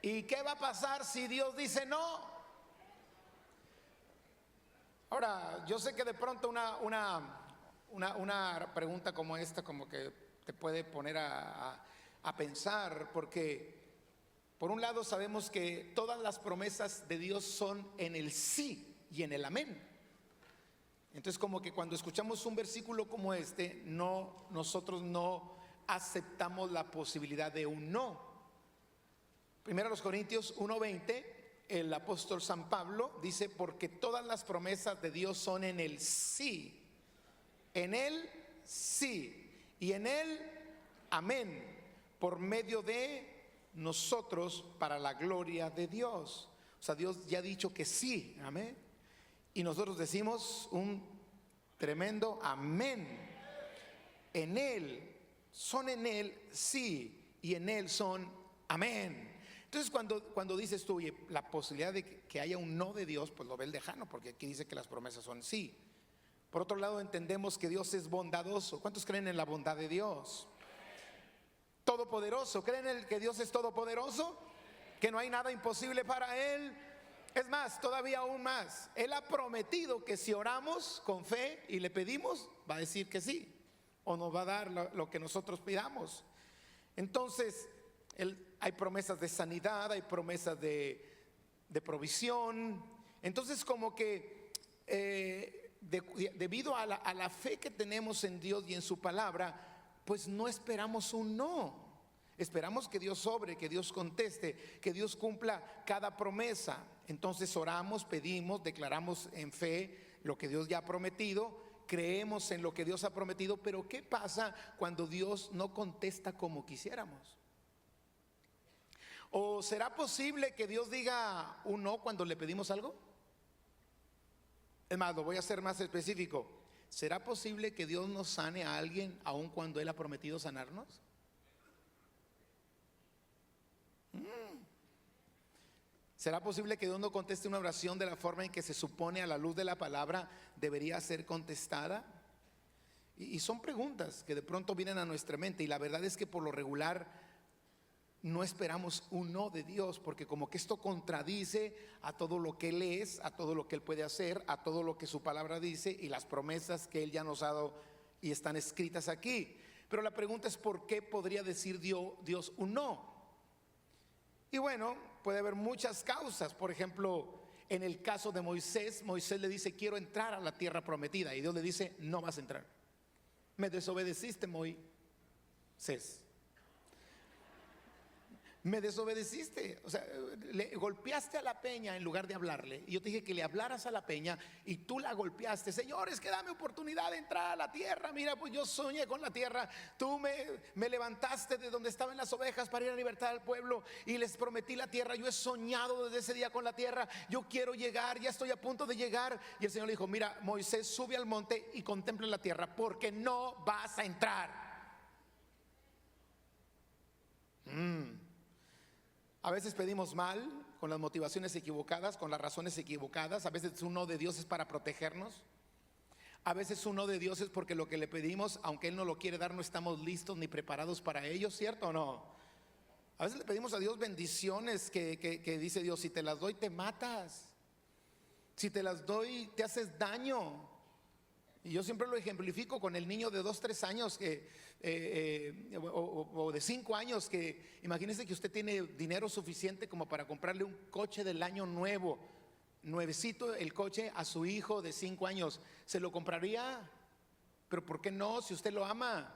¿Y qué va a pasar si Dios dice no? Ahora, yo sé que de pronto una pregunta como esta como que te puede poner a pensar, porque por un lado sabemos que todas las promesas de Dios son en el sí y en el amén. Entonces, como que cuando escuchamos un versículo como este, nosotros no aceptamos la posibilidad de un no. Primero los Corintios 1:20, el apóstol San Pablo dice: porque todas las promesas de Dios son en el sí, en el sí y en el amén, por medio de nosotros para la gloria de Dios. O sea, Dios ya ha dicho que sí, amén. Y nosotros decimos un tremendo amén. En Él, son en Él sí y en Él son amén. Entonces cuando dices tú, oye, la posibilidad de que haya un no de Dios, pues lo ves lejano, porque aquí dice que las promesas son sí. Por otro lado, entendemos que Dios es bondadoso. ¿Cuántos creen en la bondad de Dios? Todopoderoso. ¿Creen en que Dios es todopoderoso? Que no hay nada imposible para Él. Es más, todavía aún más, Él ha prometido que si oramos con fe y le pedimos, va a decir que sí, o nos va a dar lo que nosotros pidamos. Entonces, hay promesas de sanidad, hay promesas de provisión. Entonces, como que debido a la fe que tenemos en Dios y en su palabra, pues no esperamos un no. Esperamos que Dios obre, que Dios conteste, que Dios cumpla cada promesa. Entonces oramos, pedimos, declaramos en fe lo que Dios ya ha prometido, creemos en lo que Dios ha prometido. Pero ¿qué pasa cuando Dios no contesta como quisiéramos? ¿O será posible que Dios diga un no cuando le pedimos algo? Es más, lo voy a hacer más específico. ¿Será posible que Dios nos sane a alguien aun cuando Él ha prometido sanarnos? ¿Será posible que Dios no conteste una oración de la forma en que se supone a la luz de la palabra debería ser contestada? Y son preguntas que de pronto vienen a nuestra mente, y la verdad es que por lo regular no esperamos un no de Dios, porque como que esto contradice a todo lo que Él es, a todo lo que Él puede hacer, a todo lo que su palabra dice y las promesas que Él ya nos ha dado y están escritas aquí. Pero la pregunta es: ¿por qué podría decir Dios un no? Y bueno, puede haber muchas causas. Por ejemplo, en el caso de Moisés le dice: quiero entrar a la tierra prometida, y Dios le dice: no vas a entrar. Me desobedeciste, Moisés. Me desobedeciste, o sea, le golpeaste a la peña en lugar de hablarle. Y yo te dije que le hablaras a la peña y tú la golpeaste. Señor, es que dame oportunidad de entrar a la tierra. Mira, pues yo soñé con la tierra. Tú me levantaste de donde estaban las ovejas para ir a libertar al pueblo y les prometí la tierra. Yo he soñado desde ese día con la tierra. Yo quiero llegar, ya estoy a punto de llegar. Y el Señor le dijo: mira, Moisés, sube al monte y contempla la tierra, porque no vas a entrar. A veces pedimos mal, con las motivaciones equivocadas, con las razones equivocadas. A veces un no de Dios es para protegernos. A veces un no de Dios es porque lo que le pedimos, aunque Él no lo quiere dar, no estamos listos ni preparados para ello, ¿cierto o no? A veces le pedimos a Dios bendiciones que dice Dios: si te las doy te matas, si te las doy te haces daño. Y yo siempre lo ejemplifico con el niño de 2, 3 años o de 5 años, que imagínese que usted tiene dinero suficiente como para comprarle un coche del año nuevo, nuevecito el coche, a su hijo de 5 años. ¿Se lo compraría? Pero ¿por qué no? Si usted lo ama,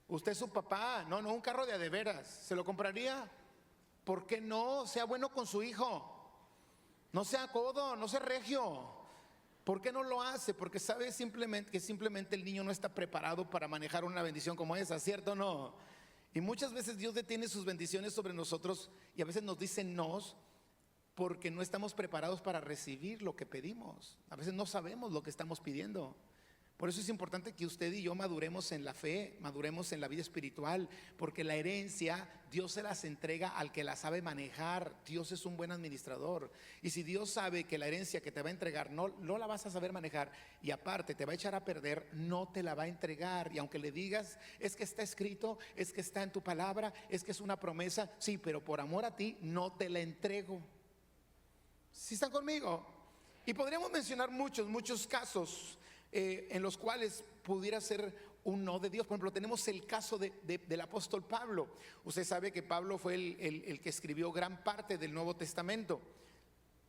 usted es su papá. No, un carro de veras, ¿se lo compraría? ¿Por qué no? Sea bueno con su hijo, no sea codo, no sea regio. ¿Por qué no lo hace? Porque sabe que simplemente el niño no está preparado para manejar una bendición como esa, ¿cierto o no? Y muchas veces Dios detiene sus bendiciones sobre nosotros, y a veces nos dice nos porque no estamos preparados para recibir lo que pedimos. A veces no sabemos lo que estamos pidiendo. Por eso es importante que usted y yo maduremos en la fe, maduremos en la vida espiritual, porque la herencia Dios se las entrega al que la sabe manejar. Dios es un buen administrador, y si Dios sabe que la herencia que te va a entregar no la vas a saber manejar, y aparte te va a echar a perder, no te la va a entregar. Y aunque le digas, es que está escrito, es que está en tu palabra, es que es una promesa, sí, pero por amor a ti no te la entrego. ¿Sí están conmigo? Y podríamos mencionar muchos casos en los cuales pudiera ser un no de Dios. Por ejemplo, tenemos el caso del apóstol Pablo. Usted sabe que Pablo fue el que escribió gran parte del Nuevo Testamento,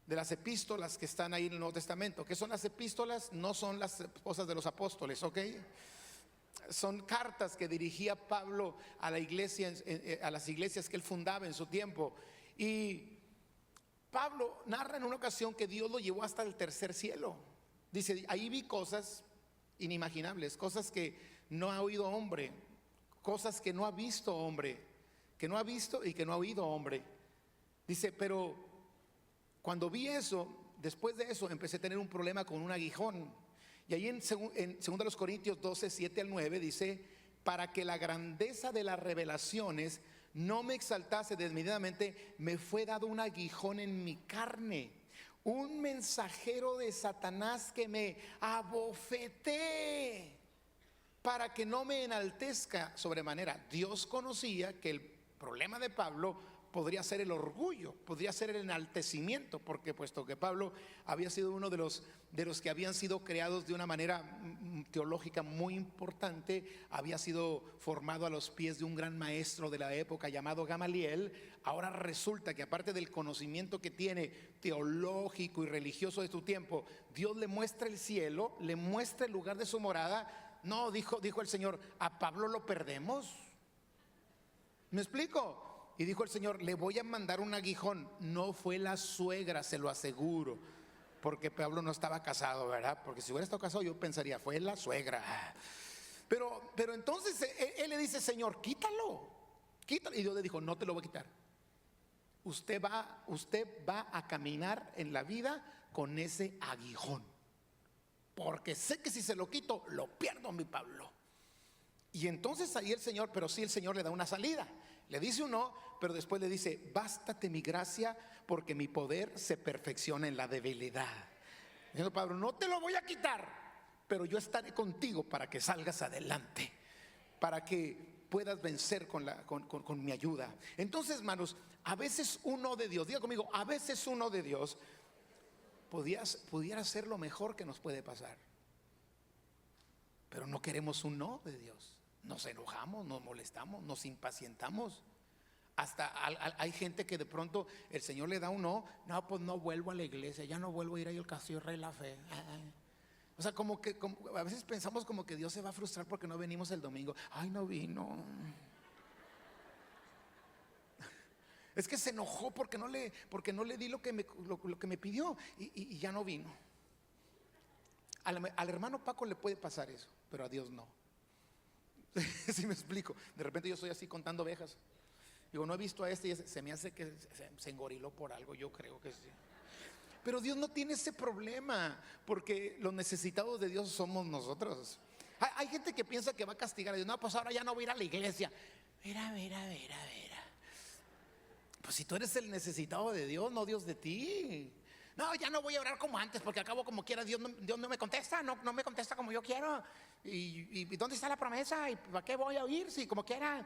de las epístolas que están ahí en el Nuevo Testamento. ¿Qué son las epístolas? No son las esposas de los apóstoles, ¿ok? Son cartas que dirigía Pablo a la iglesia, a las iglesias que él fundaba en su tiempo. Y Pablo narra en una ocasión que Dios lo llevó hasta el tercer cielo. Dice, ahí vi cosas inimaginables, cosas que no ha oído hombre, cosas que no ha visto hombre, que no ha visto y que no ha oído hombre. Dice, pero cuando vi eso, después de eso empecé a tener un problema con un aguijón. Y ahí en 2 Corintios 12, 7 al 9 dice, para que la grandeza de las revelaciones no me exaltase desmedidamente, me fue dado un aguijón en mi carne, un mensajero de Satanás que me abofeté para que no me enaltezca sobremanera. Dios conocía que el problema de Pablo podría ser el orgullo, podría ser el enaltecimiento, porque puesto que Pablo había sido uno de los que habían sido creados de una manera teológica muy importante, había sido formado a los pies de un gran maestro de la época llamado Gamaliel. Ahora resulta que aparte del conocimiento que tiene teológico y religioso de su tiempo, Dios le muestra el cielo, le muestra el lugar de su morada. No, dijo el Señor, a Pablo lo perdemos. ¿Me explico? Y dijo el Señor, le voy a mandar un aguijón. No fue la suegra, se lo aseguro, porque Pablo no estaba casado, ¿verdad? Porque si hubiera estado casado yo pensaría, fue la suegra. Pero entonces él le dice, Señor, quítalo. Y Dios le dijo, no te lo voy a quitar. Usted va a caminar en la vida con ese aguijón, porque sé que si se lo quito, lo pierdo, mi Pablo. Y entonces ahí el Señor le da una salida. Le dice un no, pero después le dice, bástate mi gracia, porque mi poder se perfecciona en la debilidad. Diciendo Pablo, no te lo voy a quitar, pero yo estaré contigo para que salgas adelante, para que puedas vencer con mi ayuda. Entonces, hermanos, a veces un no de Dios, diga conmigo, a veces un no de Dios pudiera ser lo mejor que nos puede pasar. Pero no queremos un no de Dios. Nos enojamos, nos molestamos, nos impacientamos. Hasta hay gente que de pronto el Señor le da un no, pues no vuelvo a la iglesia, ya no vuelvo a ir ahí al Castillo Rey La Fe. O sea, como a veces pensamos como que Dios se va a frustrar porque no venimos el domingo. Ay, no vino. Es que se enojó porque no le di lo que me pidió y ya no vino. Al hermano Paco le puede pasar eso, pero a Dios no. Si me explico, de repente yo estoy así contando ovejas, digo, no he visto a este y se me hace que se engoriló por algo, yo creo que sí. Pero Dios no tiene ese problema, porque los necesitados de Dios somos nosotros. Hay gente que piensa que va a castigar a Dios. No, pues ahora ya no voy a ir a la iglesia. Mira. Pues si tú eres el necesitado de Dios, no Dios de ti. No, ya no voy a orar como antes, porque al cabo como quiera Dios no me contesta, no me contesta como yo quiero. ¿Y dónde está la promesa? ¿Y para qué voy a oír? Si como quiera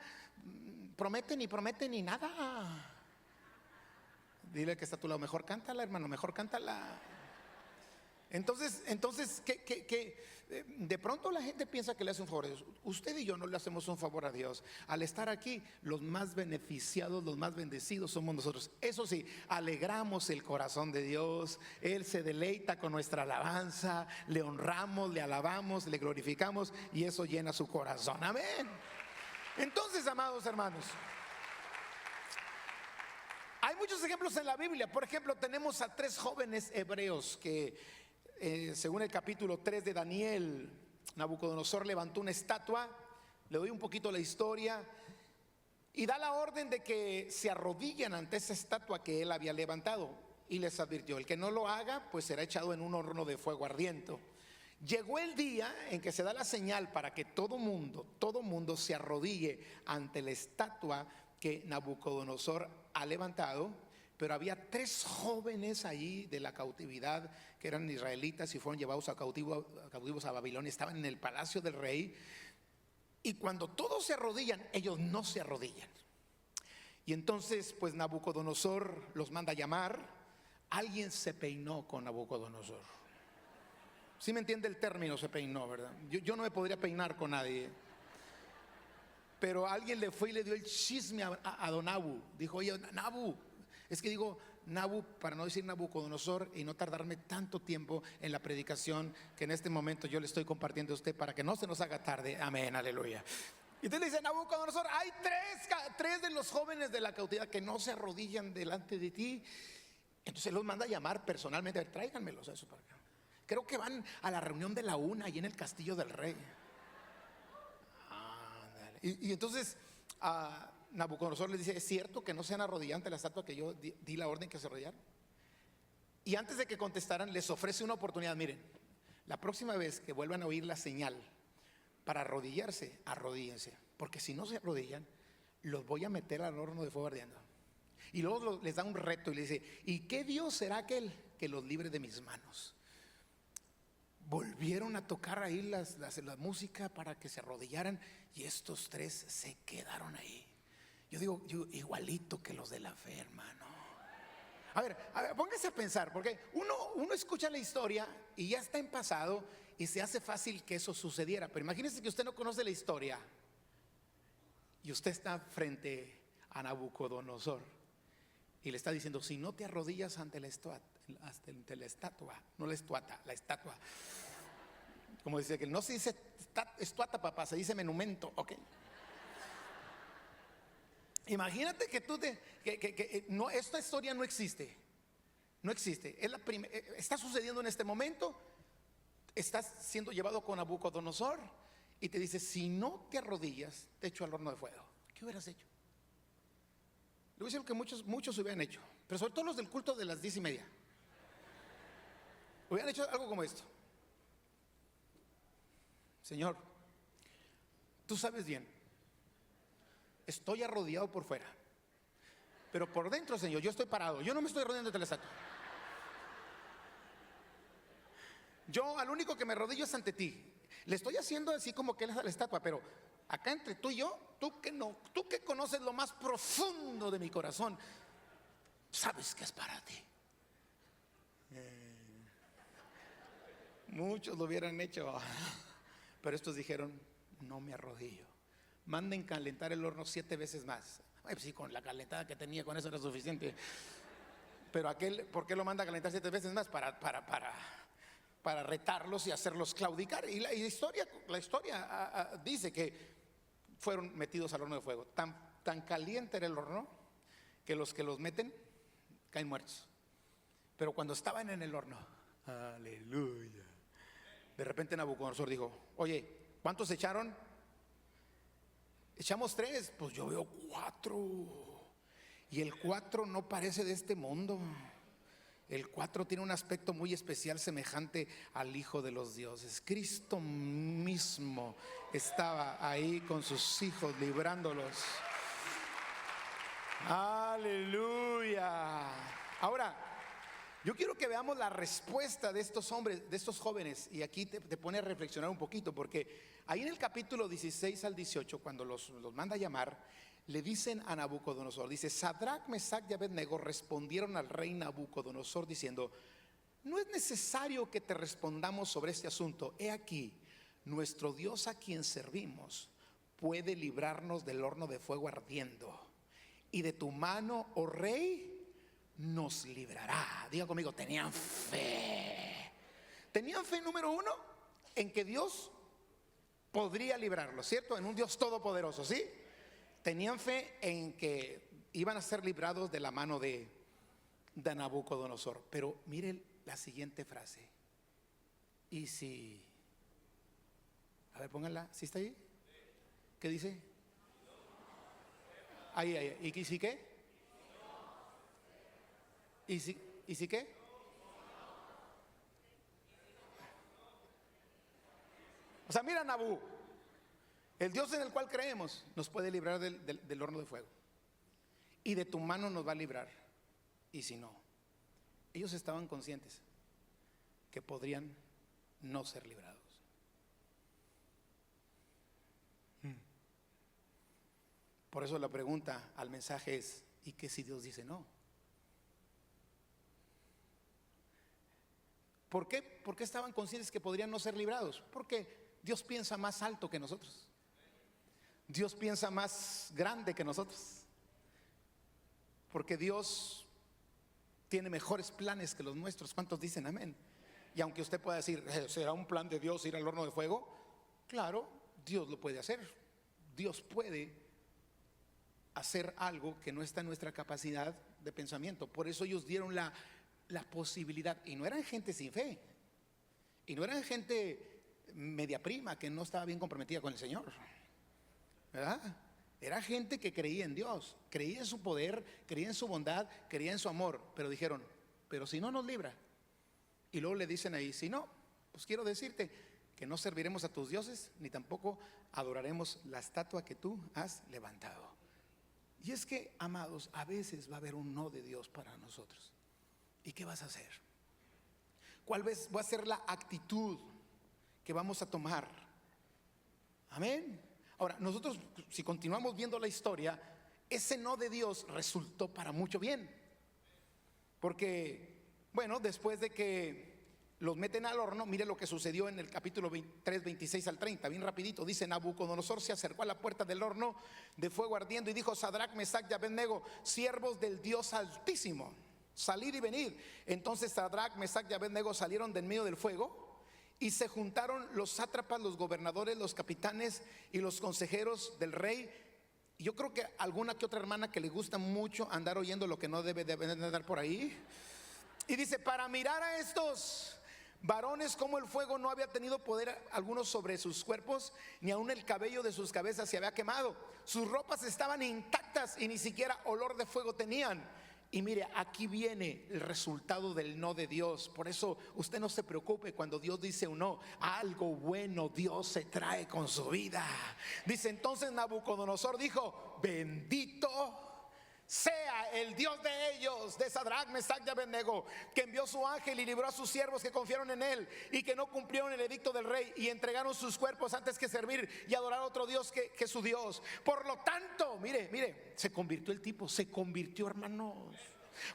prometen y nada. Dile que está a tu lado, mejor cántala, hermano, mejor cántala. Entonces de pronto la gente piensa que le hace un favor a Dios. Usted y yo no le hacemos un favor a Dios. Al estar aquí, los más beneficiados, los más bendecidos somos nosotros. Eso sí, alegramos el corazón de Dios. Él se deleita con nuestra alabanza, le honramos, le alabamos, le glorificamos, y eso llena su corazón. Amén. Entonces, amados hermanos, hay muchos ejemplos en la Biblia. Por ejemplo, tenemos a 3 jóvenes hebreos que según el capítulo 3 de Daniel, Nabucodonosor levantó una estatua. Le doy un poquito la historia y da la orden de que se arrodillen ante esa estatua que él había levantado, y les advirtió, el que no lo haga pues será echado en un horno de fuego ardiente. Llegó el día en que se da la señal para que todo mundo se arrodille ante la estatua que Nabucodonosor ha levantado. Pero había 3 jóvenes allí de la cautividad que eran israelitas y fueron llevados cautivos a Babilonia. Estaban en el palacio del rey. Y cuando todos se arrodillan, ellos no se arrodillan. Y entonces pues Nabucodonosor los manda a llamar. Alguien se peinó con Nabucodonosor. ¿Sí me entiende el término? Se peinó, ¿verdad? Yo no me podría peinar con nadie. Pero alguien le fue y le dio el chisme a don Nabu. Dijo: oye, Nabu, es que digo Nabu para no decir Nabucodonosor y no tardarme tanto tiempo en la predicación que en este momento yo le estoy compartiendo a usted para que no se nos haga tarde. Amén, aleluya. Y entonces le dice Nabucodonosor: hay tres de los jóvenes de la cautividad que no se arrodillan delante de ti. Entonces los manda a llamar personalmente. A ver, tráiganmelos a eso para acá. Creo que van a la reunión de la una allí en el castillo del rey. Y entonces Nabucodonosor les dice: ¿es cierto que no sean arrodillados ante la estatua que yo di la orden que se arrodillaran? Y antes de que contestaran, les ofrece una oportunidad. Miren, la próxima vez que vuelvan a oír la señal para arrodillarse, arrodíllense, porque si no se arrodillan, los voy a meter al horno de fuego ardiendo. Y luego les da un reto y les dice: ¿y qué Dios será aquel que los libre de mis manos? Volvieron a tocar ahí la música para que se arrodillaran, y estos 3 se quedaron ahí. Yo digo, igualito que los de la fe, hermano. A ver, póngase a pensar, porque uno escucha la historia y ya está en pasado y se hace fácil que eso sucediera. Pero imagínese que usted no conoce la historia y usted está frente a Nabucodonosor y le está diciendo: si no te arrodillas ante la estatua, no la estatua, la estatua. Como dice que no se dice estatua, papá, se dice monumento, ¿ok? Imagínate que no, esta historia no existe. No existe. Está sucediendo en este momento. Estás siendo llevado con Nabucodonosor y te dice: si no te arrodillas, te echo al horno de fuego. ¿Qué hubieras hecho? Le voy a decir lo que muchos hubieran hecho, pero sobre todo los del culto de las 10:30. Hubieran hecho algo como esto: Señor, tú sabes bien, estoy arrodillado por fuera, pero por dentro, Señor, yo estoy parado. Yo no me estoy arrodillando ante la estatua. Yo al único que me arrodillo es ante ti. Le estoy haciendo así como que él es la estatua, pero acá entre tú y yo, tú que conoces lo más profundo de mi corazón, sabes que es para ti. Muchos lo hubieran hecho, pero estos dijeron: no me arrodillo. Manden calentar el horno 7 veces más. Ay, pues sí, con la calentada que tenía, con eso era suficiente. Pero aquel, ¿por qué lo manda a calentar 7 veces más? Para retarlos y hacerlos claudicar. Y la historia dice que fueron metidos al horno de fuego. Tan caliente era el horno que los meten caen muertos. Pero cuando estaban en el horno, aleluya, de repente Nabucodonosor dijo: oye, ¿cuántos echaron? Echamos 3. Pues yo veo 4. Y el 4 no parece de este mundo. El 4 tiene un aspecto muy especial, semejante al Hijo de los dioses. Cristo mismo estaba ahí con sus hijos, librándolos. Aleluya. Ahora, yo quiero que veamos la respuesta de estos hombres, de estos jóvenes. Y aquí te pone a reflexionar un poquito, porque ahí en el capítulo 16 al 18, cuando los manda a llamar, le dicen a Nabucodonosor, dice: Sadrac, Mesac y Abednego respondieron al rey Nabucodonosor diciendo: no es necesario que te respondamos sobre este asunto. He aquí, nuestro Dios a quien servimos puede librarnos del horno de fuego ardiendo, y de tu mano, oh rey, nos librará. Diga conmigo: tenían fe. Tenían fe, número 1, en que Dios podría librarlos, ¿cierto? En un Dios todopoderoso, ¿sí? Tenían fe en que iban a ser librados de la mano de Nabucodonosor. Pero mire la siguiente frase: y si, a ver, pónganla, ¿sí está ahí? ¿Qué dice? Ahí. ¿Y si qué? ¿Y si qué? O sea, mira, Nabú, el Dios en el cual creemos nos puede librar del horno de fuego, y de tu mano nos va a librar. Y si no, ellos estaban conscientes que podrían no ser librados. Por eso la pregunta al mensaje es: ¿y qué si Dios dice no? ¿Por qué? ¿Por qué estaban conscientes que podrían no ser librados? Porque Dios piensa más alto que nosotros. Dios piensa más grande que nosotros. Porque Dios tiene mejores planes que los nuestros. ¿Cuántos dicen amén? Y aunque usted pueda decir, ¿será un plan de Dios ir al horno de fuego? Claro, Dios lo puede hacer. Dios puede hacer algo que no está en nuestra capacidad de pensamiento. Por eso ellos dieron la posibilidad. Y no eran gente sin fe. Y no eran gente media prima que no estaba bien comprometida con el Señor, ¿verdad? Era gente que creía en Dios, creía en su poder, creía en su bondad, creía en su amor. Pero dijeron, pero si no nos libra. Y luego le dicen ahí, si no, pues quiero decirte que no serviremos a tus dioses, ni tampoco adoraremos la estatua que tú has levantado. Y es que, amados, a veces va a haber un no de Dios para nosotros. ¿Y qué vas a hacer? ¿Cuál va a ser la actitud que vamos a tomar? Amén. Ahora, nosotros, si continuamos viendo la historia, ese no de Dios resultó para mucho bien. Porque, bueno, después de que los meten al horno, mire lo que sucedió en el capítulo 3, 26 al 30, bien rapidito. Dice: Nabucodonosor se acercó a la puerta del horno de fuego ardiendo y dijo: Sadrac, Mesac y Abednego, siervos del Dios Altísimo, salid y venid. Entonces Sadrac, Mesac y Abednego salieron del medio del fuego, y se juntaron los sátrapas, los gobernadores, los capitanes y los consejeros del rey. Y yo creo que alguna que otra hermana que le gusta mucho andar oyendo lo que no debe de andar por ahí. Y dice: para mirar a estos varones, como el fuego no había tenido poder alguno sobre sus cuerpos, ni aun el cabello de sus cabezas se había quemado. Sus ropas estaban intactas y ni siquiera olor de fuego tenían. Y mire, aquí viene el resultado del no de Dios. Por eso usted no se preocupe cuando Dios dice un no. Algo bueno Dios se trae con su vida. Dice: entonces Nabucodonosor dijo: bendito sea el Dios de ellos, de Sadrac, Mesac y Abednego, que envió su ángel y libró a sus siervos que confiaron en él y que no cumplieron el edicto del rey y entregaron sus cuerpos antes que servir y adorar a otro Dios que su Dios. Por lo tanto, mire, se convirtió el tipo, se convirtió, hermanos.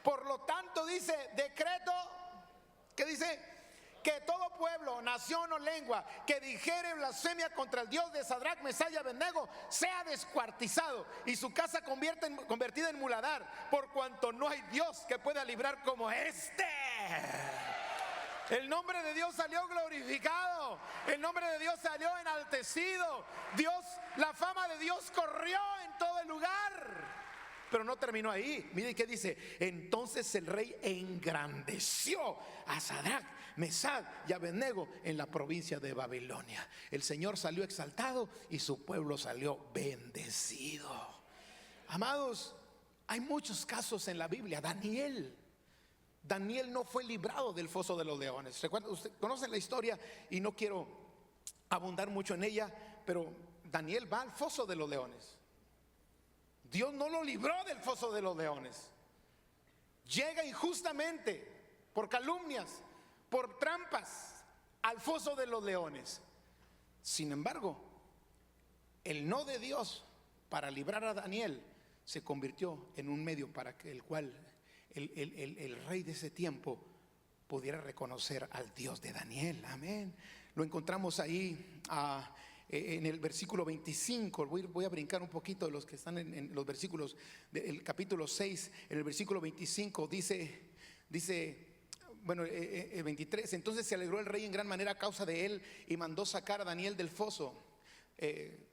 Por lo tanto, dice, decreto, ¿qué dice? Que todo pueblo, nación o lengua que dijere blasfemia contra el Dios de Sadrac, Mesac y Abednego sea descuartizado y su casa convertida en muladar, por cuanto no hay Dios que pueda librar como este. El nombre de Dios salió glorificado, el nombre de Dios salió enaltecido. Dios, la fama de Dios corrió en todo el lugar. Pero no terminó ahí. Miren qué dice: entonces el rey engrandeció a Sadrac, Mesac y Abednego en la provincia de Babilonia. El Señor salió exaltado y su pueblo salió bendecido. Amados, hay muchos casos en la Biblia. Daniel no fue librado del foso de los leones. ¿Recuerdan? Usted conoce la historia y no quiero abundar mucho en ella, pero Daniel va al foso de los leones. Dios no lo libró del foso de los leones. Llega injustamente, por calumnias, por trampas, al foso de los leones. Sin embargo, el no de Dios para librar a Daniel se convirtió en un medio para que el cual el rey de ese tiempo pudiera reconocer al Dios de Daniel. Amén. Lo encontramos ahí en el versículo 25. Voy a brincar un poquito de los que están en los versículos del capítulo 6. En el versículo 25 dice, bueno, 23: entonces se alegró el rey en gran manera a causa de él y mandó sacar a Daniel del foso.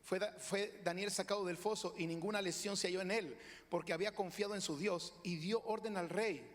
Fue Daniel sacado del foso y ninguna lesión se halló en él, porque había confiado en su Dios, y dio orden al rey,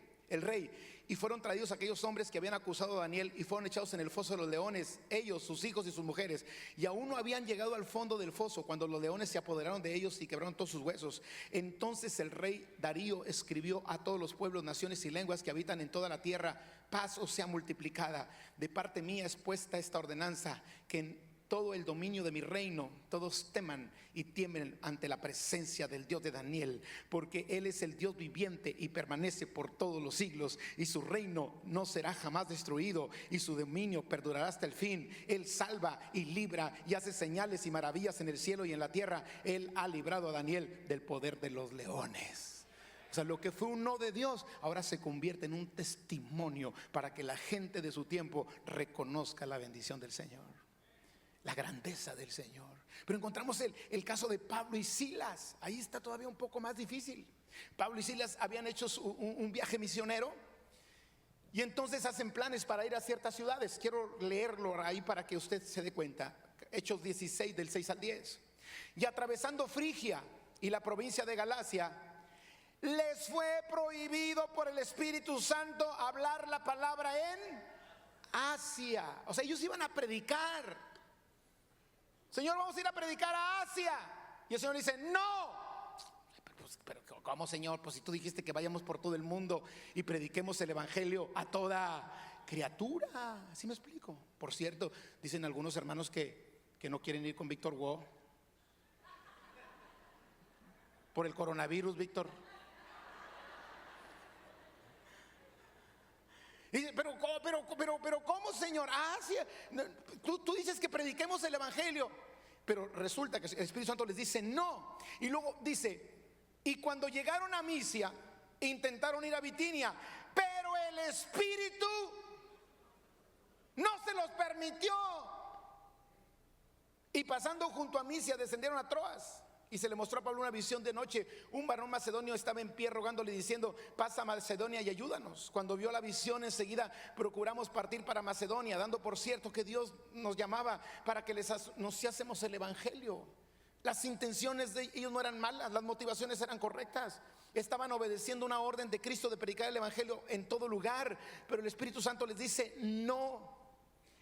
y fueron traídos aquellos hombres que habían acusado a Daniel y fueron echados en el foso de los leones, ellos, sus hijos y sus mujeres, y aún no habían llegado al fondo del foso cuando los leones se apoderaron de ellos y quebraron todos sus huesos. Entonces el rey Darío escribió a todos los pueblos, naciones y lenguas que habitan en toda la tierra: paz os sea multiplicada. De parte mía es puesta esta ordenanza, que todo el dominio de mi reino, todos teman y tiemblen ante la presencia del Dios de Daniel, porque Él es el Dios viviente y permanece por todos los siglos, y su reino no será jamás destruido, y su dominio perdurará hasta el fin. Él salva y libra y hace señales y maravillas en el cielo y en la tierra. Él ha librado a Daniel del poder de los leones. O sea, lo que fue un no de Dios ahora se convierte en un testimonio para que la gente de su tiempo reconozca la bendición del Señor, la grandeza del Señor. Pero encontramos el caso de Pablo y Silas. Ahí está todavía un poco más difícil. Pablo y Silas habían hecho un viaje misionero, y entonces hacen planes para ir a ciertas ciudades. Quiero leerlo ahí para que usted se dé cuenta. Hechos 16 del 6 al 10. Y atravesando Frigia y la provincia de Galacia, les fue prohibido por el Espíritu Santo hablar la palabra en Asia. O sea, ellos iban a predicar. Señor, vamos a ir a predicar a Asia. Y el Señor dice, no. Pero ¿cómo, Señor? Pues si tú dijiste que vayamos por todo el mundo y prediquemos el evangelio a toda criatura. ¿Sí me explico? Por cierto, dicen algunos hermanos que no quieren ir con Víctor Hugo por el coronavirus, Víctor. Dice, pero ¿cómo, Señor? Asia. Tú dices que prediquemos el evangelio, pero resulta que el Espíritu Santo les dice no. Y luego dice, y cuando llegaron a Misia, intentaron ir a Bitinia, pero el Espíritu no se los permitió. Y pasando junto a Misia, descendieron a Troas. Y se le mostró a Pablo una visión de noche. Un varón macedonio estaba en pie rogándole, diciendo, pasa a Macedonia y ayúdanos. Cuando vio la visión, enseguida procuramos partir para Macedonia, dando por cierto que Dios nos llamaba para que les anunciásemos el evangelio. Las intenciones de ellos no eran malas, las motivaciones eran correctas. Estaban obedeciendo una orden de Cristo de predicar el evangelio en todo lugar. Pero el Espíritu Santo les dice no.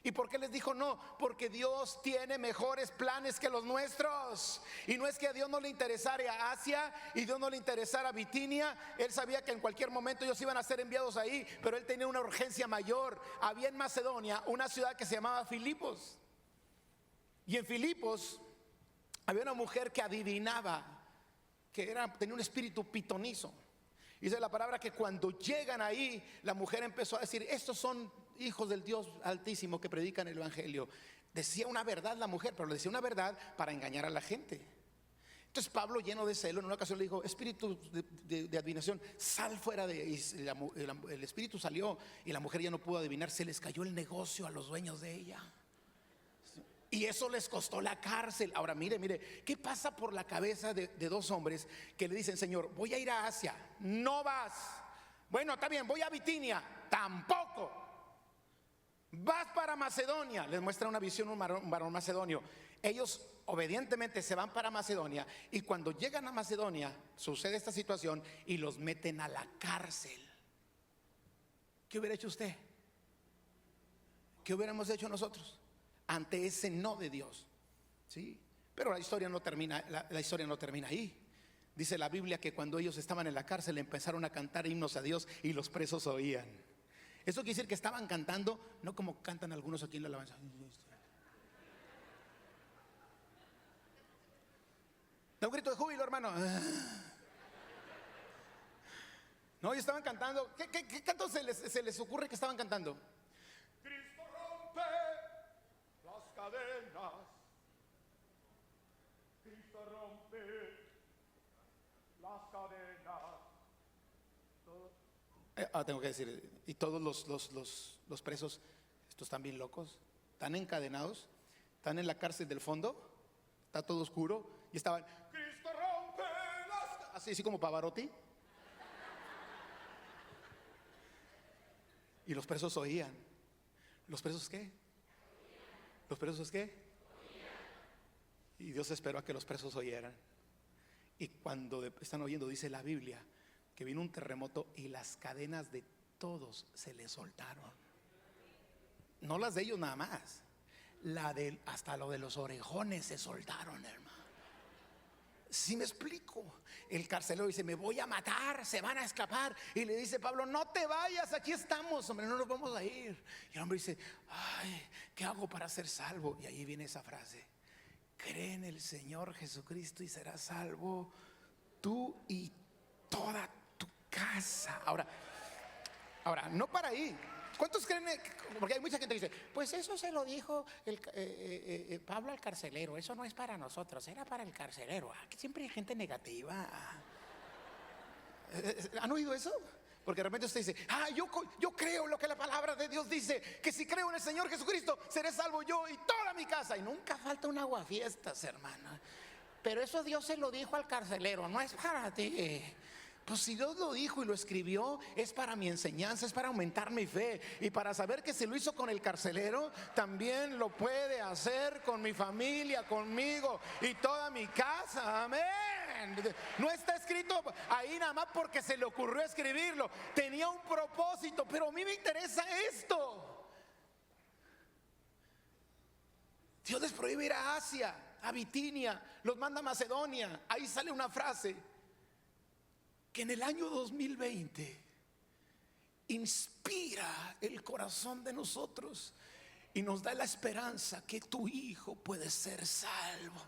¿Y por qué les dijo no? Porque Dios tiene mejores planes que los nuestros. Y no es que a Dios no le interesara Asia y Dios no le interesara Bitinia. Él sabía que en cualquier momento ellos iban a ser enviados ahí, pero él tenía una urgencia mayor. Había en Macedonia una ciudad que se llamaba Filipos. Y en Filipos había una mujer que adivinaba, tenía un espíritu pitonizo. Dice la palabra que cuando llegan ahí, la mujer empezó a decir, estos son hijos del Dios Altísimo que predican el evangelio. Decía una verdad la mujer, pero le decía una verdad para engañar a la gente. Entonces Pablo, lleno de celo, en una ocasión le dijo, espíritu de adivinación, sal fuera de... Y el espíritu salió y la mujer ya no pudo adivinar. Se les cayó el negocio a los dueños de ella. Y eso les costó la cárcel. Ahora mire, ¿qué pasa por la cabeza de dos hombres que le dicen, Señor, voy a ir a Asia? No vas. Bueno, está bien, voy a Bitinia. Tampoco. Vas para Macedonia. Les muestra una visión un varón macedonio. Ellos obedientemente se van para Macedonia, y cuando llegan a Macedonia sucede esta situación y los meten a la cárcel. ¿Qué hubiera hecho usted? ¿Qué hubiéramos hecho nosotros ante ese no de Dios? ¿Sí? Pero la historia no termina, la historia no termina ahí. Dice la Biblia que cuando ellos estaban en la cárcel empezaron a cantar himnos a Dios y los presos oían. Eso quiere decir que estaban cantando, no como cantan algunos aquí en la alabanza. Da un grito de júbilo, hermano. No, ellos estaban cantando. ¿Qué canto se les ocurre que estaban cantando? Cristo rompe las cadenas. Cristo rompe las cadenas. Tengo que decir, y todos los presos, estos están bien locos, están encadenados, están en la cárcel del fondo, está todo oscuro y estaban, Cristo rompe las así como Pavarotti. Y los presos oían. ¿Los presos qué? ¿Los presos qué? Y Dios esperó a que los presos oyeran. Y cuando están oyendo, dice la Biblia, que vino un terremoto y las cadenas de todos se les soltaron. No las de ellos nada más, hasta lo de los orejones se soltaron, hermano. Si me explico, el carcelero dice: me voy a matar, se van a escapar. Y le dice Pablo: no te vayas, aquí estamos, hombre, no nos vamos a ir. Y el hombre dice: ay, ¿qué hago para ser salvo? Y ahí viene esa frase: cree en el Señor Jesucristo y serás salvo tú y toda tu casa. Ahora, no para ahí. ¿Cuántos creen? Porque hay mucha gente que dice: pues eso se lo dijo Pablo al carcelero, eso no es para nosotros, era para el carcelero. Que siempre hay gente negativa. ¿Han oído eso? Porque de repente usted dice: yo creo lo que la palabra de Dios dice, que si creo en el Señor Jesucristo seré salvo yo y toda mi casa. Y nunca falta un aguafiestas, hermana. Pero eso Dios se lo dijo al carcelero, no es para ti. Pues si Dios lo dijo y lo escribió, es para mi enseñanza, es para aumentar mi fe y para saber que si lo hizo con el carcelero, también lo puede hacer con mi familia, conmigo y toda mi casa. Amén. No está escrito ahí nada más porque se le ocurrió escribirlo. Tenía un propósito, pero a mí me interesa esto. Dios les prohíbe ir a Asia, a Bitinia, los manda a Macedonia. Ahí sale una frase que en el año 2020 inspira el corazón de nosotros y nos da la esperanza que tu hijo puede ser salvo,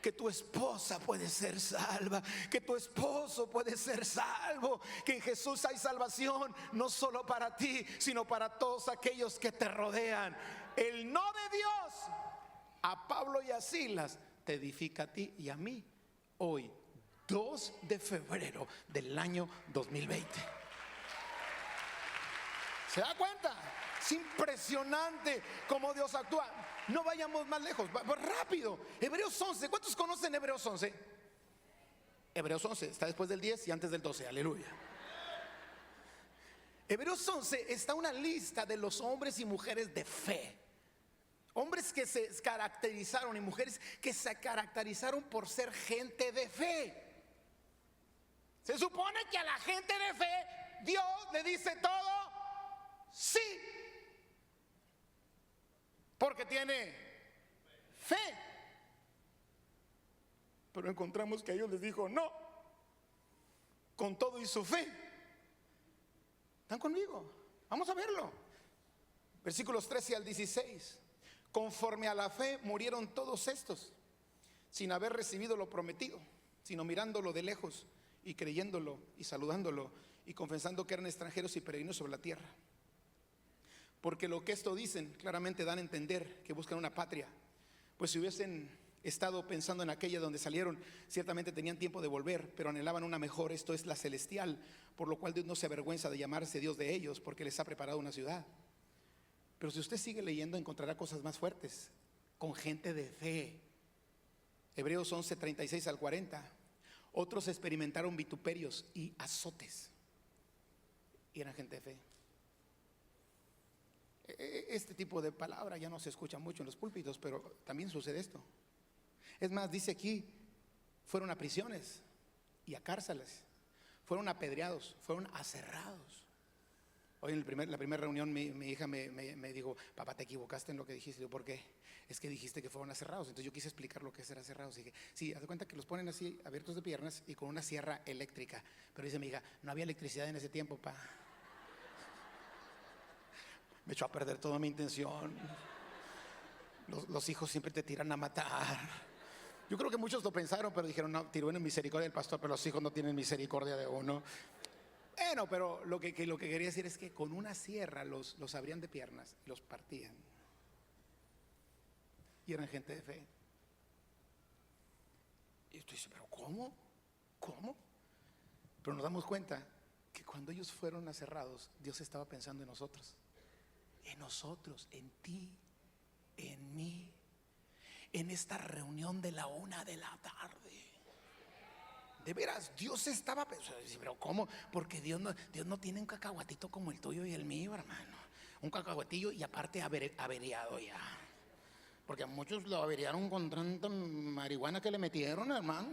que tu esposa puede ser salva, que tu esposo puede ser salvo, que en Jesús hay salvación no solo para ti, sino para todos aquellos que te rodean. El no de Dios a Pablo y a Silas te edifica a ti y a mí hoy, 2 de febrero del año 2020. ¿Se da cuenta? Es impresionante cómo Dios actúa. No vayamos más lejos, rápido. Hebreos 11, ¿cuántos conocen Hebreos 11? Hebreos 11 está después del 10 y antes del 12, aleluya. Hebreos 11 está una lista de los hombres y mujeres de fe. Hombres que se caracterizaron y mujeres que se caracterizaron por ser gente de fe. Se supone que a la gente de fe Dios le dice todo sí, porque tiene fe. Pero encontramos que a ellos les dijo no, con todo y su fe. ¿Están conmigo? Vamos a verlo. Versículos 13 al 16. Conforme a la fe murieron todos estos, sin haber recibido lo prometido, sino mirándolo de lejos y creyéndolo y saludándolo y confesando que eran extranjeros y peregrinos sobre la tierra. Porque lo que esto dicen claramente dan a entender que buscan una patria, pues si hubiesen estado pensando en aquella donde salieron, ciertamente tenían tiempo de volver, pero anhelaban una mejor, esto es la celestial, por lo cual Dios no se avergüenza de llamarse Dios de ellos, porque les ha preparado una ciudad. Pero si usted sigue leyendo, encontrará cosas más fuertes, con gente de fe. Hebreos 11, 36 al 40. Otros experimentaron vituperios y azotes, y eran gente de fe. Este tipo de palabra ya no se escucha mucho en los púlpitos, pero también sucede esto. Es más, dice aquí, fueron a prisiones y a cárceles, fueron apedreados, fueron aserrados. Hoy en la primera reunión mi hija me dijo: papá, te equivocaste en lo que dijiste. Yo: ¿por qué? Es que dijiste que fueron aserrados. Entonces yo quise explicar lo que es ser aserrados. Y dije: sí, haz de cuenta que los ponen así, abiertos de piernas y con una sierra eléctrica. Pero dice mi hija: no había electricidad en ese tiempo, pa. Me echó a perder toda mi intención. Los hijos siempre te tiran a matar. Yo creo que muchos lo pensaron, pero dijeron: no, tiró en misericordia del pastor, pero los hijos no tienen misericordia de uno. Bueno, pero lo que quería decir es que con una sierra los abrían de piernas y los partían. Y eran gente de fe. Y usted dice: ¿pero cómo? ¿Cómo? Pero nos damos cuenta que cuando ellos fueron aserrados, Dios estaba pensando en nosotros. En nosotros, en ti, en mí, en esta reunión de la 1 de la tarde. De veras, Dios estaba pensando. Pero ¿cómo? Porque Dios no tiene un cacahuatito como el tuyo y el mío, hermano. Un cacahuatillo y aparte averiado ya. Porque a muchos lo averiaron con tanta marihuana que le metieron, hermano.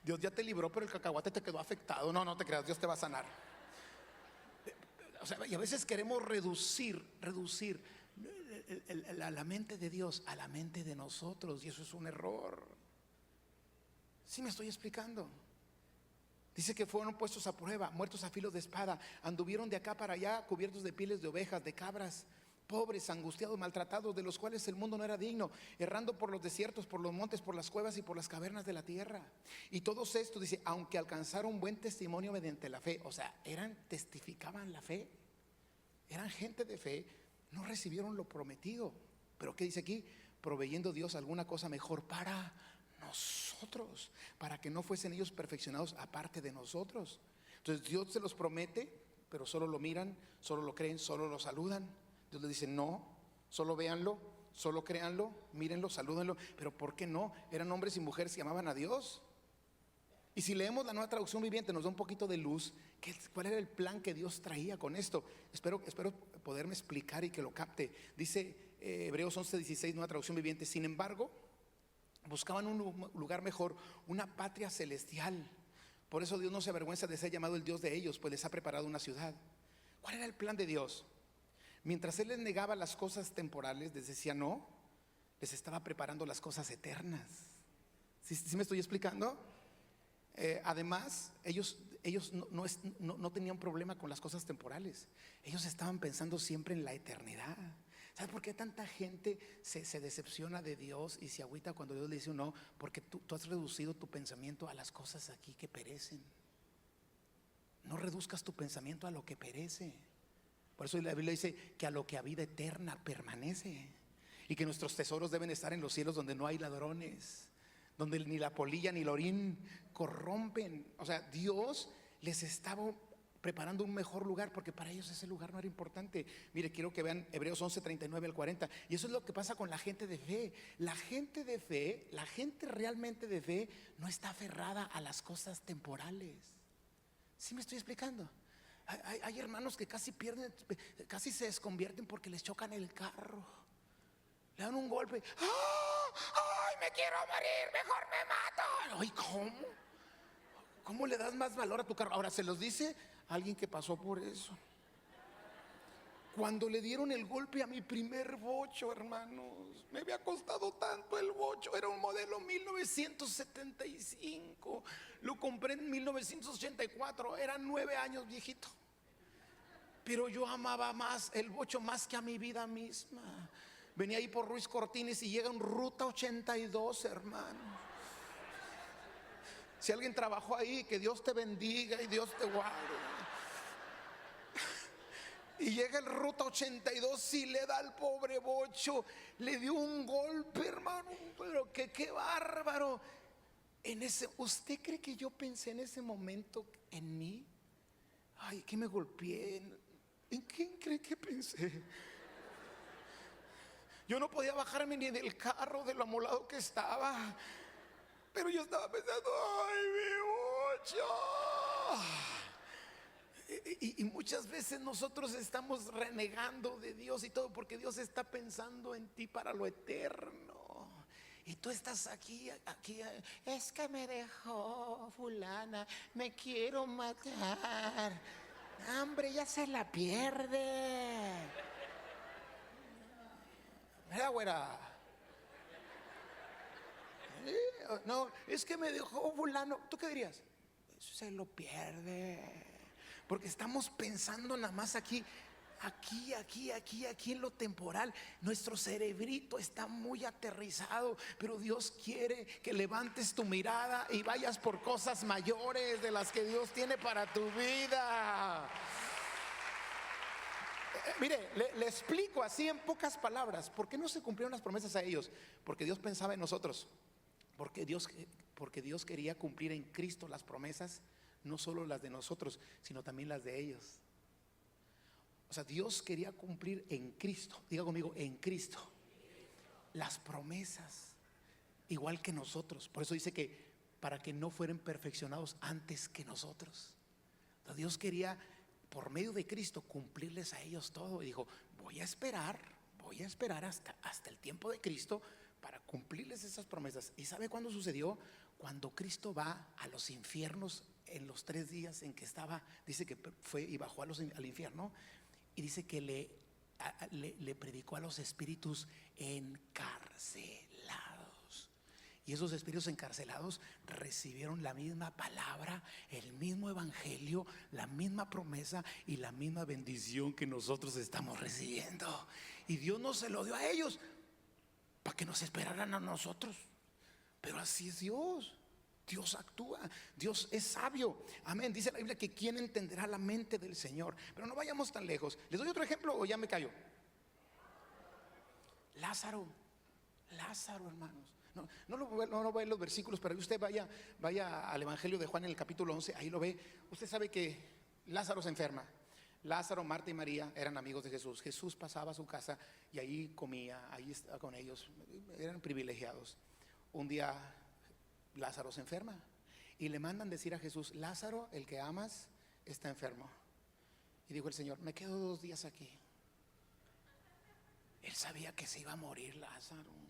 Dios ya te libró, pero el cacahuate te quedó afectado. No te creas, Dios te va a sanar. O sea, y a veces queremos reducir la mente de Dios a la mente de nosotros, y eso es un error. ¿Sí me estoy explicando? Dice que fueron puestos a prueba, muertos a filo de espada, anduvieron de acá para allá cubiertos de pieles de ovejas, de cabras, pobres, angustiados, maltratados, de los cuales el mundo no era digno, errando por los desiertos, por los montes, por las cuevas y por las cavernas de la tierra. Y todos estos, dice, aunque alcanzaron buen testimonio mediante la fe, o sea, testificaban la fe, eran gente de fe, no recibieron lo prometido. Pero ¿qué dice aquí? Proveyendo Dios alguna cosa mejor para nosotros, para que no fuesen ellos perfeccionados aparte de nosotros. Entonces Dios se los promete, pero solo lo miran, solo lo creen, solo lo saludan. Dios les dice no, solo véanlo, solo créanlo, mírenlo, salúdenlo. Pero ¿por qué no? Eran hombres y mujeres que amaban a Dios. Y si leemos la Nueva Traducción Viviente nos da un poquito de luz. ¿Cuál era el plan que Dios traía con esto? Espero poderme explicar y que lo capte. Dice Hebreos 11:16, Nueva Traducción Viviente: sin embargo, buscaban un lugar mejor, una patria celestial. Por eso Dios no se avergüenza de ser llamado el Dios de ellos, pues les ha preparado una ciudad. ¿Cuál era el plan de Dios? Mientras Él les negaba las cosas temporales, les decía no, les estaba preparando las cosas eternas. ¿Sí me estoy explicando? Además, ellos no tenían problema con las cosas temporales. Ellos estaban pensando siempre en la eternidad. ¿Sabes por qué tanta gente se decepciona de Dios y se agüita cuando Dios le dice un no? Porque tú has reducido tu pensamiento a las cosas aquí que perecen. No reduzcas tu pensamiento a lo que perece. Por eso la Biblia dice que a lo que a vida eterna permanece, y que nuestros tesoros deben estar en los cielos donde no hay ladrones, donde ni la polilla ni el orín corrompen. O sea, Dios les estaba preparando un mejor lugar, porque para ellos ese lugar no era importante. Mire, quiero que vean Hebreos 11:39 al 40. Y eso es lo que pasa con la gente de fe. La gente de fe, la gente realmente de fe, no está aferrada a las cosas temporales. ¿Sí me estoy explicando? Hay hermanos que casi pierden, casi se desconvierten porque les chocan el carro, le dan un golpe. ¡Ay, me quiero morir! ¡Mejor me mato! Ay, ¿cómo? ¿Cómo le das más valor a tu carro? Ahora se los dice alguien que pasó por eso. Cuando le dieron el golpe a mi primer bocho, hermanos, me había costado tanto el bocho. Era un modelo 1975. Lo compré en 1984. Era 9 años viejito. Pero yo amaba más el bocho más que a mi vida misma. Venía ahí por Ruiz Cortines y llega en Ruta 82, hermano. Si alguien trabajó ahí, que Dios te bendiga y Dios te guarde. Y llega el Ruta 82 y le da al pobre bocho, le dio un golpe, hermano, pero qué bárbaro. ¿Usted cree que yo pensé en ese momento en mí? Ay, que me golpeé. ¿En quién cree que pensé? Yo no podía bajarme ni del carro de lo amolado que estaba, pero yo estaba pensando, ay, mi bocho. Y muchas veces nosotros estamos renegando de Dios y todo, porque Dios está pensando en ti para lo eterno. Y tú estás aquí, es que me dejó fulana, me quiero matar. Hambre, ya se la pierde. Mira, güera. No, es que me dejó fulano. ¿Tú qué dirías? Se lo pierde. Porque estamos pensando nada más aquí en lo temporal. Nuestro cerebrito está muy aterrizado, pero Dios quiere que levantes tu mirada y vayas por cosas mayores de las que Dios tiene para tu vida. Mire, le explico así en pocas palabras. ¿Por qué no se cumplieron las promesas a ellos? Porque Dios pensaba en nosotros. Porque Dios quería cumplir en Cristo las promesas, no solo las de nosotros, sino también las de ellos. O sea, Dios quería cumplir en Cristo, diga conmigo, en Cristo, las promesas, igual que nosotros. Por eso dice que para que no fueran perfeccionados antes que nosotros. Entonces Dios quería, por medio de Cristo, cumplirles a ellos todo. Y dijo, voy a esperar hasta el tiempo de Cristo para cumplirles esas promesas. ¿Y sabe cuándo sucedió? Cuando Cristo va a los infiernos en los 3 días en que estaba. Dice que fue y bajó al infierno. Y dice que le predicó a los espíritus encarcelados. Y esos espíritus encarcelados recibieron la misma palabra, el mismo evangelio, la misma promesa y la misma bendición que nosotros estamos recibiendo. Y Dios no se lo dio a ellos para que nos esperaran a nosotros. Pero así es Dios. Dios actúa, Dios es sabio. Amén. Dice la Biblia que quién entenderá la mente del Señor. Pero no vayamos tan lejos. ¿Les doy otro ejemplo o ya me callo? Lázaro, hermanos. No voy a los versículos, pero usted vaya al Evangelio de Juan en el capítulo 11, ahí lo ve. Usted sabe que Lázaro se enferma. Lázaro, Marta y María eran amigos de Jesús. Jesús pasaba a su casa y ahí comía, ahí estaba con ellos. Eran privilegiados. Un día Lázaro se enferma y le mandan decir a Jesús: Lázaro, el que amas, está enfermo. Y dijo el Señor: me quedo 2 días aquí. Él sabía que se iba a morir Lázaro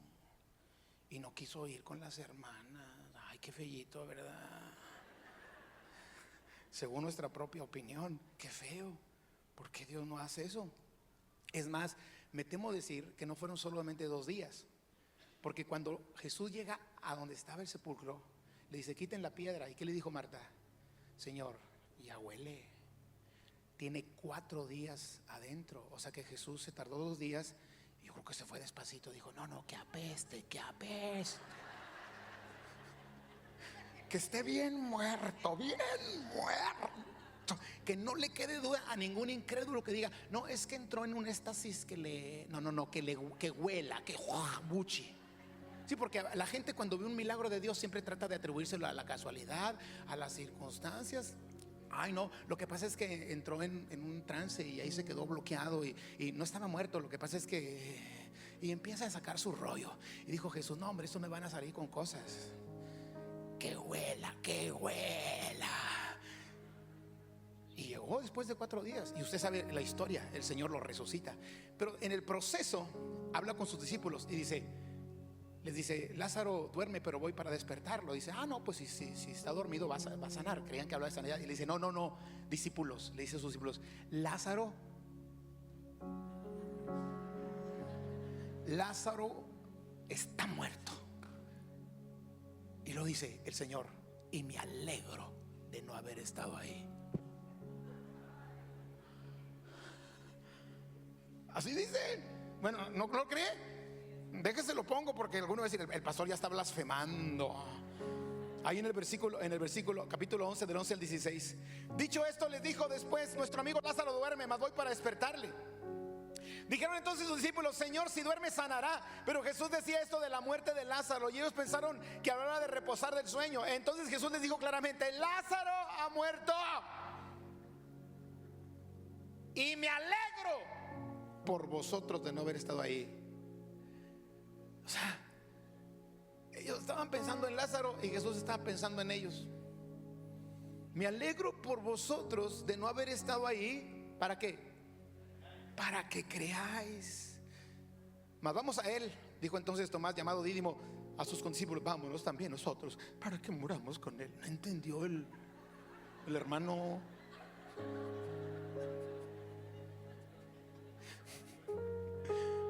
y no quiso ir con las hermanas. Ay, qué fellito, ¿verdad? Según nuestra propia opinión, qué feo. ¿Por qué Dios no hace eso? Es más, me temo decir que no fueron solamente 2 días, porque cuando Jesús llega a donde estaba el sepulcro, le dice: quiten la piedra. ¿Y qué le dijo Marta? Señor, ya huele, tiene 4 días adentro. O sea que Jesús se tardó 2 días. Yo creo que se fue despacito. Dijo: no, que apeste, que apeste, que esté bien muerto, que no le quede duda a ningún incrédulo que diga: no, es que entró en un éxtasis que huela, que buchi. Sí, porque la gente cuando ve un milagro de Dios siempre trata de atribuírselo a la casualidad, a las circunstancias. Ay, no, lo que pasa es que entró en un trance y ahí se quedó bloqueado y no estaba muerto. Lo que pasa es que... Y empieza a sacar su rollo. Y dijo Jesús: no, hombre, esto me van a salir con cosas. Que huela, que huela. Y llegó después de 4 días. Y usted sabe la historia, el Señor lo resucita. Pero en el proceso habla con sus discípulos y les dice: Lázaro duerme, pero voy para despertarlo. Dice: no, pues si está dormido va a sanar. Creían que hablaba de sanidad. Y le dice: no, discípulos, le dice a sus discípulos: Lázaro está muerto. Y lo dice el Señor: y me alegro de no haber estado ahí. Así dice. Bueno, ¿no lo cree? Déjese lo pongo porque alguno va a decir: el pastor ya está blasfemando. Ahí en el versículo capítulo 11, del 11 al 16. Dicho esto, les dijo después: nuestro amigo Lázaro duerme, mas voy para despertarle. Dijeron entonces sus discípulos: Señor, si duerme sanará. Pero Jesús decía esto de la muerte de Lázaro, y ellos pensaron que hablaba de reposar del sueño. Entonces Jesús les dijo claramente: Lázaro ha muerto, y me alegro por vosotros de no haber estado ahí. O sea, ellos estaban pensando en Lázaro y Jesús estaba pensando en ellos. Me alegro por vosotros de no haber estado ahí. ¿Para qué? Para que creáis. Mas vamos a él, dijo entonces Tomás, llamado Dídimo, a sus condiscípulos: vámonos también nosotros para que muramos con él. No entendió el hermano.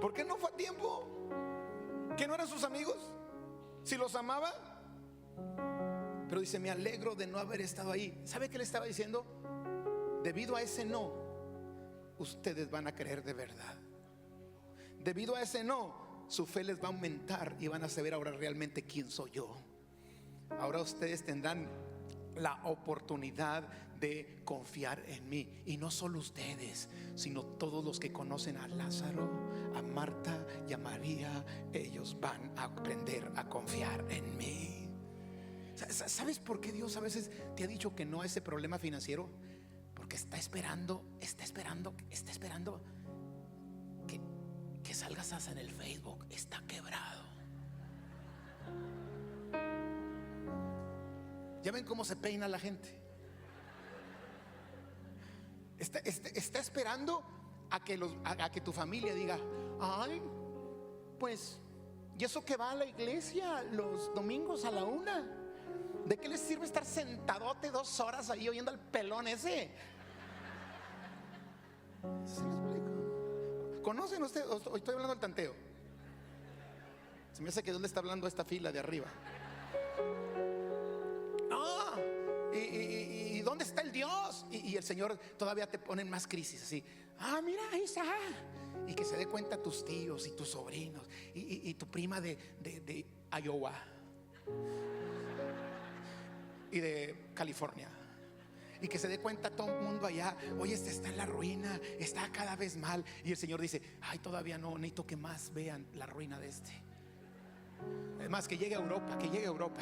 ¿Por qué no fue a tiempo? ¿Que no eran sus amigos? Si los amaba. Pero dice: me alegro de no haber estado ahí. ¿Sabe qué le estaba diciendo? Debido a ese no, ustedes van a creer de verdad. Debido a ese no, su fe les va a aumentar y van a saber ahora realmente quién soy yo. Ahora ustedes tendrán la oportunidad de confiar en mí. Y no solo ustedes, sino todos los que conocen a Lázaro, a Marta y a María. Ellos van a aprender a confiar en mí. ¿Sabes por qué Dios a veces te ha dicho que no a ese problema financiero? Porque está esperando que salgas hasta en el Facebook: está quebrado. ¿Ya ven cómo se peina la gente? Está esperando a que tu familia diga: ay, pues, ¿y eso que va a la iglesia los domingos a la 1? ¿De qué les sirve estar sentadote 2 horas ahí oyendo al pelón ese? ¿Se lo explico? ¿Conocen ustedes? Hoy estoy hablando del tanteo. Se me hace que ¿dónde está hablando esta fila de arriba? No. ¿Y dónde está el Dios? Y el Señor todavía te pone en más crisis así. Ah, mira, ahí está. Y que se dé cuenta tus tíos y tus sobrinos y tu prima de Iowa y de California. Y que se dé cuenta todo el mundo allá. Oye, este está en la ruina, está cada vez mal. Y el Señor dice: ay, todavía no, necesito que más vean la ruina de este. Es más, que llegue a Europa, que llegue a Europa.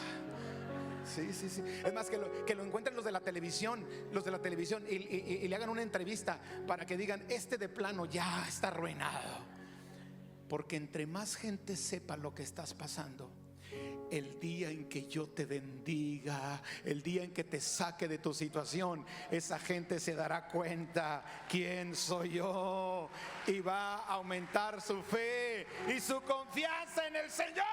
Sí, sí, sí. Es más, que lo encuentren los de la televisión, y le hagan una entrevista para que digan: este de plano ya está arruinado. Porque entre más gente sepa lo que estás pasando, el día en que yo te bendiga, el día en que te saque de tu situación, esa gente se dará cuenta quién soy yo, y va a aumentar su fe y su confianza en el Señor.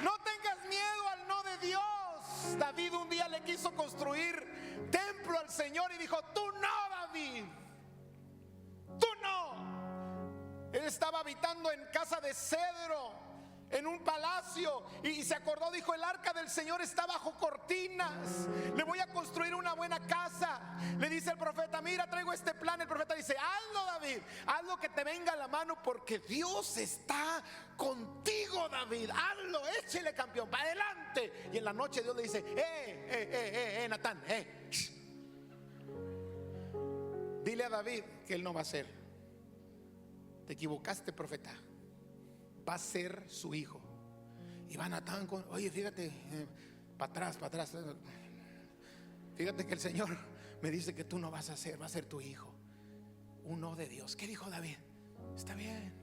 No tengas miedo al no de Dios. David un día le quiso construir templo al Señor y dijo: tú no, David, tú no. Él estaba habitando en casa de cedro, en un palacio, y se acordó, dijo: el arca del Señor está bajo cortinas, le voy a construir una buena casa. Le dice el profeta: mira, traigo este plan. El profeta dice: hazlo, David, haz lo que te venga a la mano, porque Dios está contigo, David, hazlo, échele, campeón, para adelante. Y en la noche Dios le dice: Natán, dile a David que él no va a ser. Te equivocaste, profeta, va a ser su hijo. Y va Natán con: oye, fíjate, para atrás. Fíjate que el Señor me dice que tú no vas a ser, va a ser tu hijo. Un no de Dios. ¿Qué dijo David? Está bien.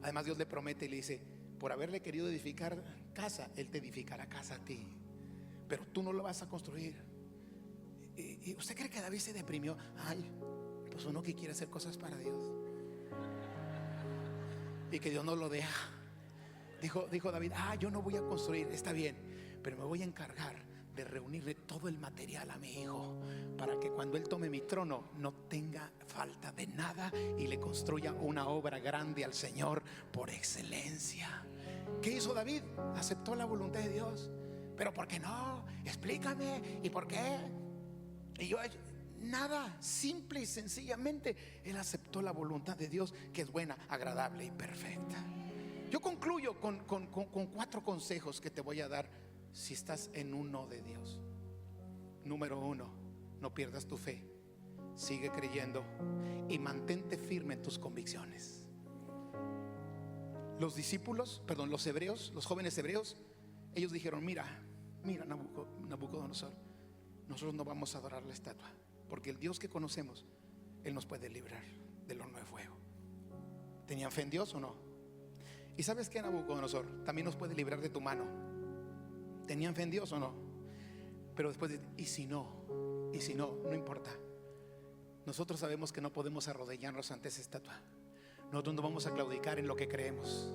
Además, Dios le promete y le dice: por haberle querido edificar casa, Él te edificará casa a ti, pero tú no lo vas a construir. ¿Y usted cree que David se deprimió? Ay, pues uno que quiere hacer cosas para Dios y que Dios no lo deja. Dijo David: yo no voy a construir, está bien, pero me voy a encargar de reunirle todo el material a mi hijo, para que cuando él tome mi trono no tenga falta de nada, y le construya una obra grande al Señor por excelencia. ¿Qué hizo David? Aceptó la voluntad de Dios. Pero ¿por qué no? Explícame. ¿Y por qué? Y yo: nada, simple y sencillamente él aceptó la voluntad de Dios, que es buena, agradable y perfecta. Yo concluyo con 4 consejos que te voy a dar si estás en un no de Dios. Número 1: no pierdas tu fe, sigue creyendo y mantente firme en tus convicciones. Los hebreos, los jóvenes hebreos, ellos dijeron: mira, Nabucodonosor, nosotros no vamos a adorar la estatua, porque el Dios que conocemos, Él nos puede librar del horno de fuego. ¿Tenían fe en Dios o no? ¿Y sabes qué, Nabucodonosor? También nos puede librar de tu mano. ¿Tenían fe en Dios o no? Pero después, ¿y si no? No importa. Nosotros sabemos que no podemos arrodillarnos ante esa estatua. Nosotros no vamos a claudicar en lo que creemos.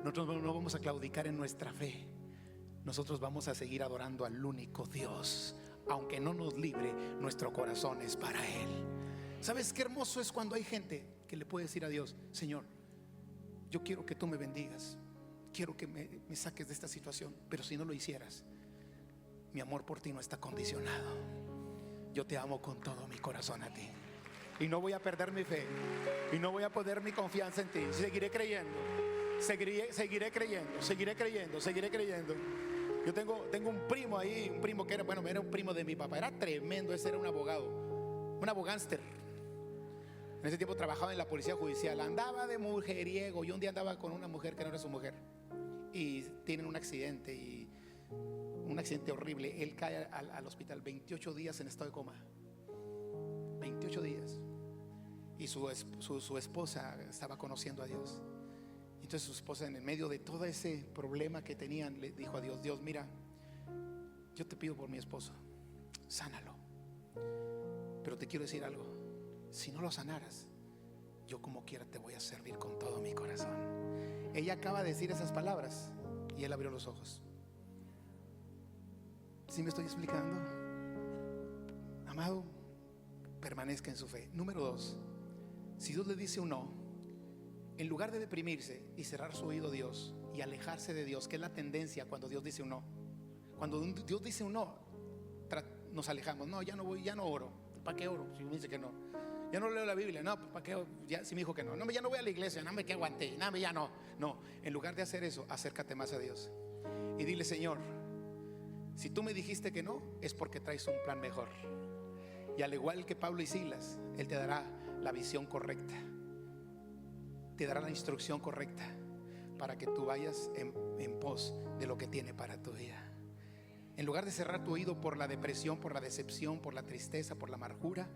Nosotros no vamos a claudicar en nuestra fe. Nosotros vamos a seguir adorando al único Dios. Aunque no nos libre, nuestro corazón es para Él. ¿Sabes qué hermoso es cuando hay gente que le puede decir a Dios: Señor, yo quiero que tú me bendigas, quiero que me saques de esta situación, pero si no lo hicieras, mi amor por ti no está condicionado. Yo te amo con todo mi corazón a ti, y no voy a perder mi fe, y no voy a perder mi confianza en ti. Seguiré creyendo, seguiré creyendo. Yo tengo un primo ahí, un primo que era un primo de mi papá, era tremendo. Ese era un abogado, un abogánster. En ese tiempo trabajaba en la policía judicial, andaba de mujeriego, y un día andaba con una mujer que no era su mujer, y tienen un accidente horrible. Él cae al hospital, 28 días en estado de coma, 28 días. Y su esposa estaba conociendo a Dios. Entonces su esposa, en el medio de todo ese problema que tenían, le dijo a Dios: Dios, mira, yo te pido por mi esposo, sánalo, pero te quiero decir algo: si no lo sanaras, yo como quiera te voy a servir con todo mi corazón. Ella acaba de decir esas palabras y él abrió los ojos. ¿Sí me estoy explicando? Amado, permanezca en su fe. Número 2: si Dios le dice un no, en lugar de deprimirse y cerrar su oído a Dios y alejarse de Dios, que es la tendencia cuando Dios dice un no. Cuando Dios dice un no, nos alejamos. No, ya no voy, ya no oro. ¿Para qué oro? Si me dice que no. Ya no leo la Biblia. No, ¿para qué? Ya, si me dijo que no. No, ya no voy a la iglesia. No, me que aguanté. No, ya no. No, en lugar de hacer eso, acércate más a Dios y dile: Señor, si tú me dijiste que no, es porque traes un plan mejor. Y al igual que Pablo y Silas, Él te dará la visión correcta, te dará la instrucción correcta para que tú vayas en pos de lo que tiene para tu vida. En lugar de cerrar tu oído por la depresión, por la decepción, por la tristeza, por la amargura,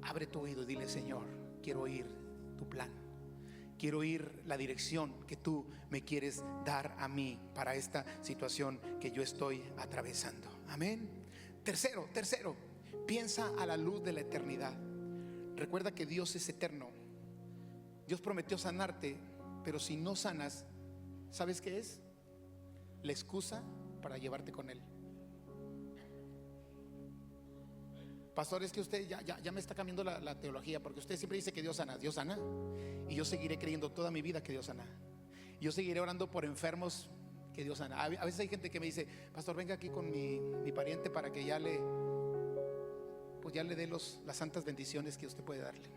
abre tu oído y dile: Señor, quiero oír tu plan, quiero oír la dirección que tú me quieres dar a mí para esta situación que yo estoy atravesando. Amén. Tercero, piensa a la luz de la eternidad. Recuerda que Dios es eterno. Dios prometió sanarte, pero si no sanas, ¿sabes qué es? La excusa para llevarte con Él. Pastor, es que usted ya me está cambiando la teología, porque usted siempre dice que Dios sana. Dios sana, y yo seguiré creyendo toda mi vida que Dios sana. Yo seguiré orando por enfermos, que Dios sana. A veces hay gente que me dice: pastor, venga aquí con mi pariente para que ya le dé las santas bendiciones que usted puede darle,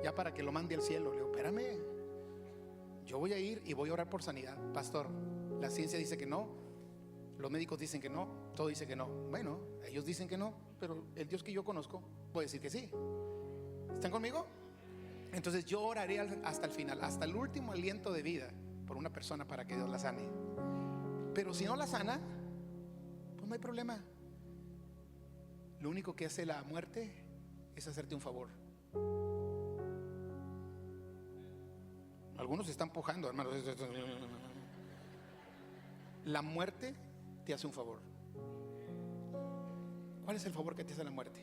ya para que lo mande al cielo. Le digo: espérame, yo voy a ir y voy a orar por sanidad. Pastor, la ciencia dice que no, los médicos dicen que no, todo dice que no. Bueno, ellos dicen que no, pero el Dios que yo conozco puede decir que sí. ¿Están conmigo? Entonces yo oraré hasta el final, hasta el último aliento de vida, por una persona para que Dios la sane. Pero si no la sana, pues no hay problema. Lo único que hace la muerte es hacerte un favor. Algunos se están pujando, hermanos. La muerte te hace un favor. ¿Cuál es el favor que te hace la muerte?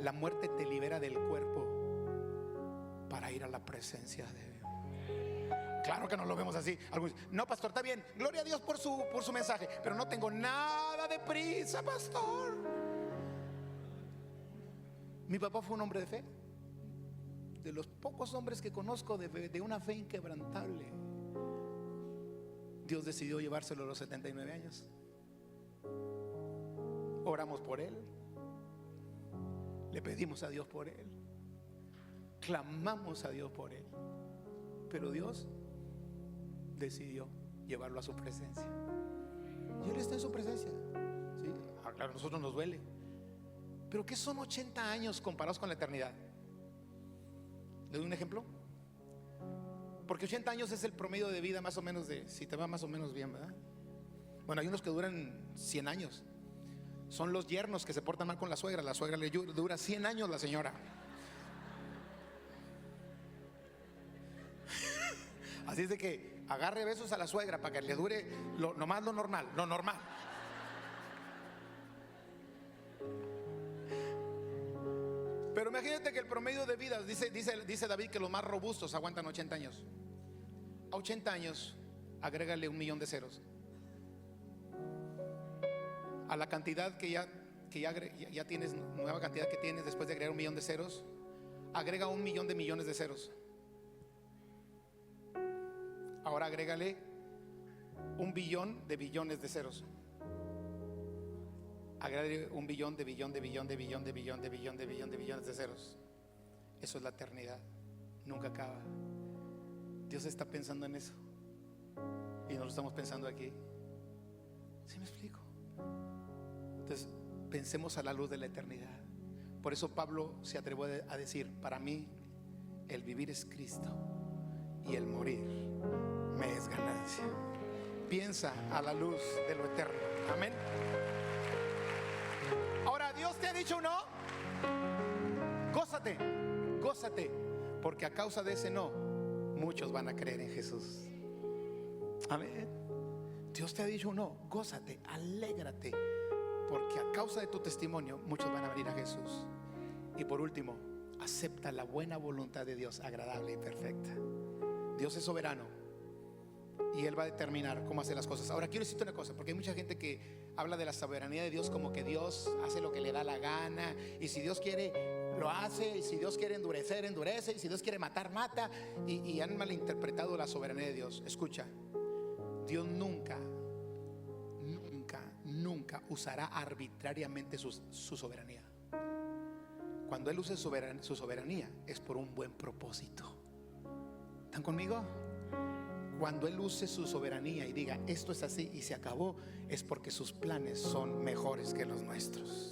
La muerte te libera del cuerpo para ir a la presencia de Dios. Claro que no lo vemos así. Algunos dicen: no, pastor, está bien, gloria a Dios por su mensaje, pero no tengo nada de prisa, pastor. Mi papá fue un hombre de fe, de los pocos hombres que conozco de una fe inquebrantable. Dios decidió llevárselo a los 79 años. Oramos por él, le pedimos a Dios por él, clamamos a Dios por él, pero Dios decidió llevarlo a su presencia. Y él está en su presencia. ¿Sí? Claro, a nosotros nos duele, pero ¿qué son 80 años comparados con la eternidad? ¿Le doy un ejemplo? Porque 80 años es el promedio de vida más o menos si te va más o menos bien, ¿verdad? Bueno, hay unos que duran 100 años. Son los yernos que se portan mal con la suegra. La suegra le dura 100 años la señora. Así es de que agarre besos a la suegra para que le dure nomás lo normal. Pero imagínate que el promedio de vida, dice David, que los más robustos aguantan 80 años. A 80 años agrégale 1,000,000 de ceros. A la cantidad que ya tienes, nueva cantidad que tienes después de agregar 1,000,000 de ceros, agrega 1,000,000 de millones de ceros. Ahora agrégale 1,000,000,000 de billones de ceros. Agrégale 1,000,000,000 de billón de billón de billón de billón de billón de billón de billones de ceros. Eso es la eternidad, nunca acaba. Dios está pensando en eso y no lo estamos pensando aquí. ¿Sí me explico? Entonces pensemos a la luz de la eternidad. Por eso Pablo se atrevió a decir: para mí el vivir es Cristo y el morir me es ganancia. Piensa a la luz de lo eterno. Amén. Ahora, Dios te ha dicho no, gózate, porque a causa de ese no, muchos van a creer en Jesús. Amén. Dios te ha dicho no, gózate, alégrate, porque a causa de tu testimonio muchos van a venir a Jesús. Y por último, acepta la buena voluntad de Dios, agradable y perfecta. Dios es soberano y Él va a determinar cómo hacer las cosas. Ahora quiero decirte una cosa, porque hay mucha gente que habla de la soberanía de Dios como que Dios hace lo que le da la gana, y si Dios quiere lo hace, y si Dios quiere endurecer, endurece, y si Dios quiere matar, mata, y han malinterpretado la soberanía de Dios. Escucha, Dios nunca, nunca, nunca usará arbitrariamente su soberanía. Cuando Él use su soberanía es por un buen propósito. ¿Están conmigo? Cuando Él use su soberanía y diga esto es así y se acabó, es porque sus planes son mejores que los nuestros.